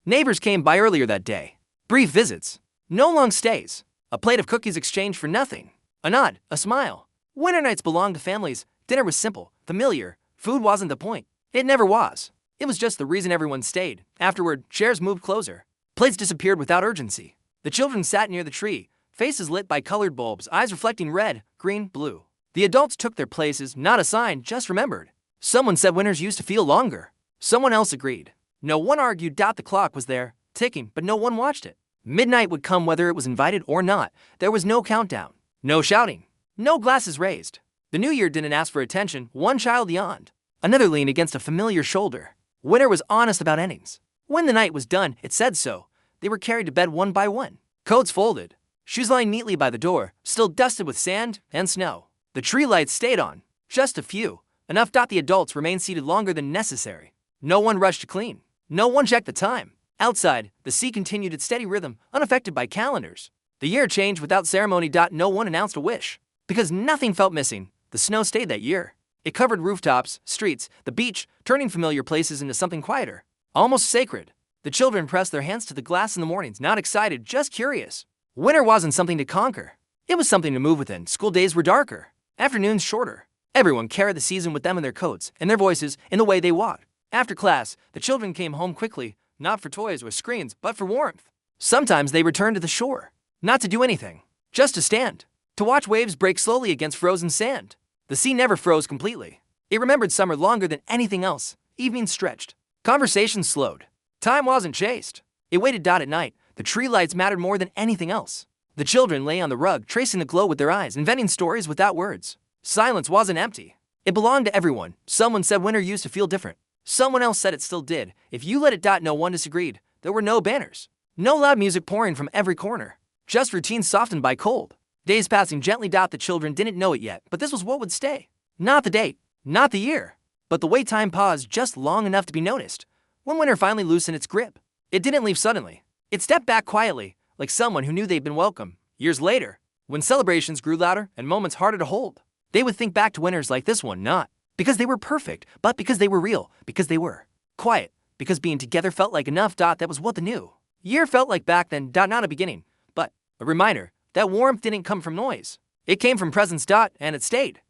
Neighbors came by earlier that day. Brief visits. No long stays. A plate of cookies exchanged for nothing. A nod, a smile. Winter nights belonged to families. Dinner was simple, familiar. Food wasn't the point. It never was. It was just the reason everyone stayed. Afterward, chairs moved closer. Plates disappeared without urgency. The children sat near the tree, faces lit by colored bulbs, eyes reflecting red, green, blue. The adults took their places, not a sign, just remembered. Someone said winters used to feel longer. Someone else agreed. No one argued. The clock was there, ticking, but no one watched it. Midnight would come whether it was invited or not. There was no countdown, no shouting, no glasses raised. The new year didn't ask for attention. One child yawned. Another leaned against a familiar shoulder. Winter was honest about endings. When the night was done, it said so. They were carried to bed one by one. Coats folded. Shoes lying neatly by the door, still dusted with sand and snow. The tree lights stayed on. Just a few. Enough. The adults remained seated longer than necessary. No one rushed to clean. No one checked the time. Outside, the sea continued its steady rhythm, unaffected by calendars. The year changed without ceremony. No one announced a wish. Because nothing felt missing, the snow stayed that year. It covered rooftops, streets, the beach, turning familiar places into something quieter, almost sacred. The children pressed their hands to the glass in the mornings, not excited, just curious. Winter wasn't something to conquer. It was something to move within. School days were darker, afternoons shorter. Everyone carried the season with them in their coats, in their voices, in the way they walked. After class, the children came home quickly, not for toys or screens, but for warmth. Sometimes they returned to the shore, not to do anything, just to stand, to watch waves break slowly against frozen sand. The sea never froze completely. It remembered summer longer than anything else. Evenings stretched. Conversations slowed. Time wasn't chased. It waited. At night, the tree lights mattered more than anything else. The children lay on the rug, tracing the glow with their eyes, inventing stories without words. Silence wasn't empty. It belonged to everyone. Someone said winter used to feel different. Someone else said it still did. If you let it. No one disagreed. There were no banners. No loud music pouring from every corner. Just routines softened by cold. Days passing gently. The children didn't know it yet, but this was what would stay. Not the date, not the year, but the way time paused just long enough to be noticed. When winter finally loosened its grip, it didn't leave suddenly. It stepped back quietly, like someone who knew they'd been welcome. Years later, when celebrations grew louder and moments harder to hold, they would think back to winters like this one, not because they were perfect, but because they were real, because they were quiet, because being together felt like enough. That was what the new year felt like back then. Not a beginning, but a reminder. That warmth didn't come from noise. It came from presence. And it stayed.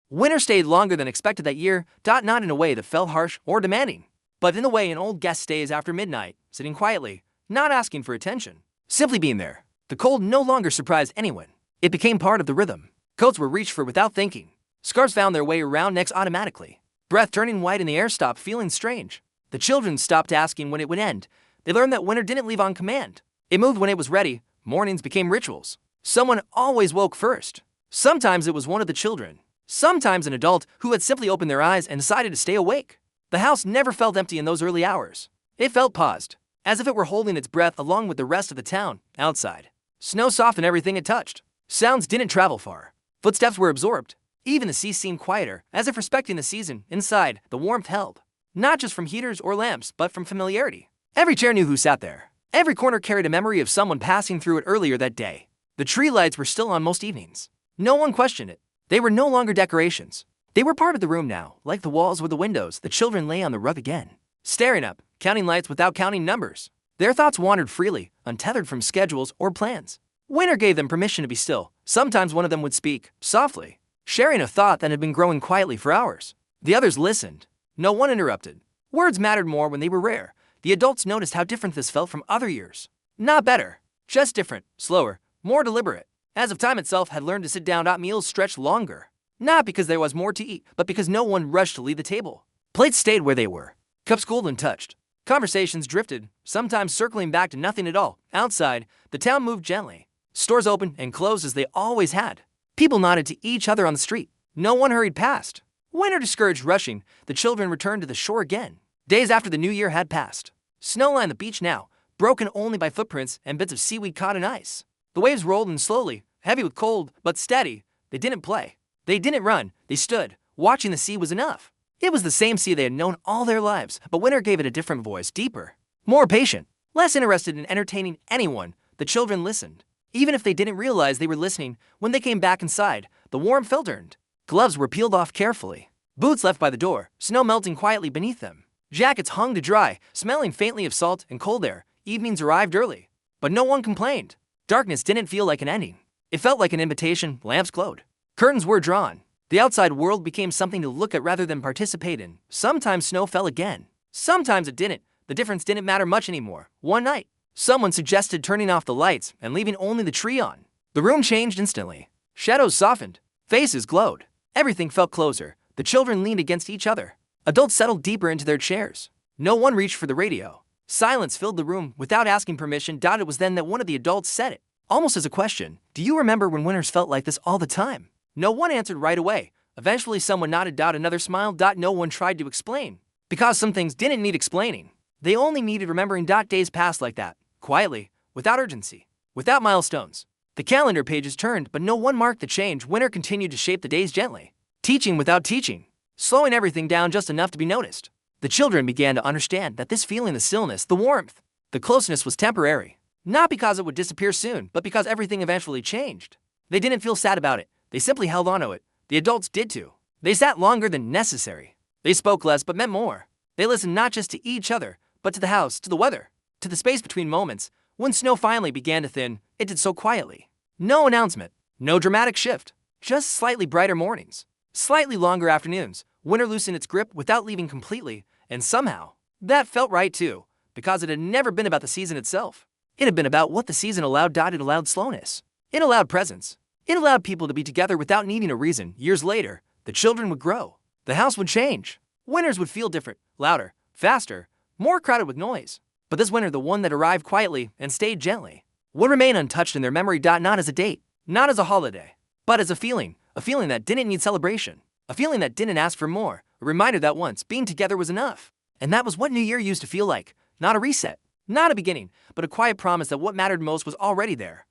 Winter stayed longer than expected that year. Not in a way that felt harsh or demanding, but in the way an old guest stays after midnight, sitting quietly, not asking for attention, simply being there. The cold no longer surprised anyone. It became part of the rhythm. Coats were reached for without thinking. Scarves found their way around necks automatically. Breath turning white in the air stopped feeling strange. The children stopped asking when it would end. They learned that winter didn't leave on command. It moved when it was ready. Mornings became rituals. Someone always woke first. Sometimes it was one of the children. Sometimes an adult who had simply opened their eyes and decided to stay awake. The house never felt empty in those early hours. It felt paused, as if it were holding its breath along with the rest of the town. Outside, snow softened everything it touched. Sounds didn't travel far. Footsteps were absorbed. Even the sea seemed quieter, as if respecting the season. Inside, the warmth held, not just from heaters or lamps, but from familiarity. Every chair knew who sat there. Every corner carried a memory of someone passing through it earlier that day. The tree lights were still on most evenings. No one questioned it. They were no longer decorations. They were part of the room now, like the walls or the windows. The children lay on the rug again, staring up, counting lights without counting numbers. Their thoughts wandered freely, untethered from schedules or plans. Winter gave them permission to be still. Sometimes one of them would speak, softly, sharing a thought that had been growing quietly for hours. The others listened. No one interrupted. Words mattered more when they were rare. The adults noticed how different this felt from other years. Not better, just different, slower, more deliberate. As if time itself had learned to sit down. Meals stretched longer. Not because there was more to eat, but because no one rushed to leave the table. Plates stayed where they were. Cups cooled and touched. Conversations drifted, sometimes circling back to nothing at all. Outside, the town moved gently. Stores opened and closed as they always had. People nodded to each other on the street. No one hurried past. Winter discouraged rushing. The children returned to the shore again. Days after the new year had passed. Snow lined the beach now, broken only by footprints and bits of seaweed caught in ice. The waves rolled in slowly, heavy with cold, but steady. They didn't play. They didn't run. They stood. Watching the sea was enough. It was the same sea they had known all their lives, but winter gave it a different voice, deeper, more patient, less interested in entertaining anyone. The children listened. Even if they didn't realize they were listening, when they came back inside, the warmth felt earned. Gloves were peeled off carefully. Boots left by the door, snow melting quietly beneath them. Jackets hung to dry, smelling faintly of salt and cold air. Evenings arrived early. But no one complained. Darkness didn't feel like an ending. It felt like an invitation. Lamps glowed. Curtains were drawn. The outside world became something to look at rather than participate in. Sometimes snow fell again. Sometimes it didn't. The difference didn't matter much anymore. One night, someone suggested turning off the lights and leaving only the tree on. The room changed instantly. Shadows softened. Faces glowed. Everything felt closer. The children leaned against each other. Adults settled deeper into their chairs. No one reached for the radio. Silence filled the room. Without asking permission, it was then that one of the adults said it, almost as a question. Do you remember when winters felt like this all the time? No one answered right away. Eventually someone nodded. Another smiled. No one tried to explain. Because some things didn't need explaining. They only needed remembering. Days passed like that, quietly, without urgency, without milestones. The calendar pages turned, but no one marked the change. Winter continued to shape the days gently, teaching without teaching, slowing everything down just enough to be noticed. The children began to understand that this feeling, the stillness, the warmth, the closeness was temporary. Not because it would disappear soon, but because everything eventually changed. They didn't feel sad about it. They simply held on to it. The adults did too. They sat longer than necessary. They spoke less but meant more. They listened not just to each other, but to the house, to the weather, to the space between moments. When snow finally began to thin, it did so quietly. No announcement, no dramatic shift, just slightly brighter mornings, slightly longer afternoons. Winter loosened its grip without leaving completely, and somehow, that felt right too, because it had never been about the season itself. It had been about what the season allowed. It allowed slowness. It allowed presence. It allowed people to be together without needing a reason. Years later, the children would grow. The house would change. Winters would feel different, louder, faster, more crowded with noise. But this winter, the one that arrived quietly and stayed gently, would remain untouched in their memory. Not as a date, not as a holiday, but as a feeling that didn't need celebration, a feeling that didn't ask for more, a reminder that once being together was enough. And that was what New Year used to feel like. Not a reset, not a beginning, but a quiet promise that what mattered most was already there.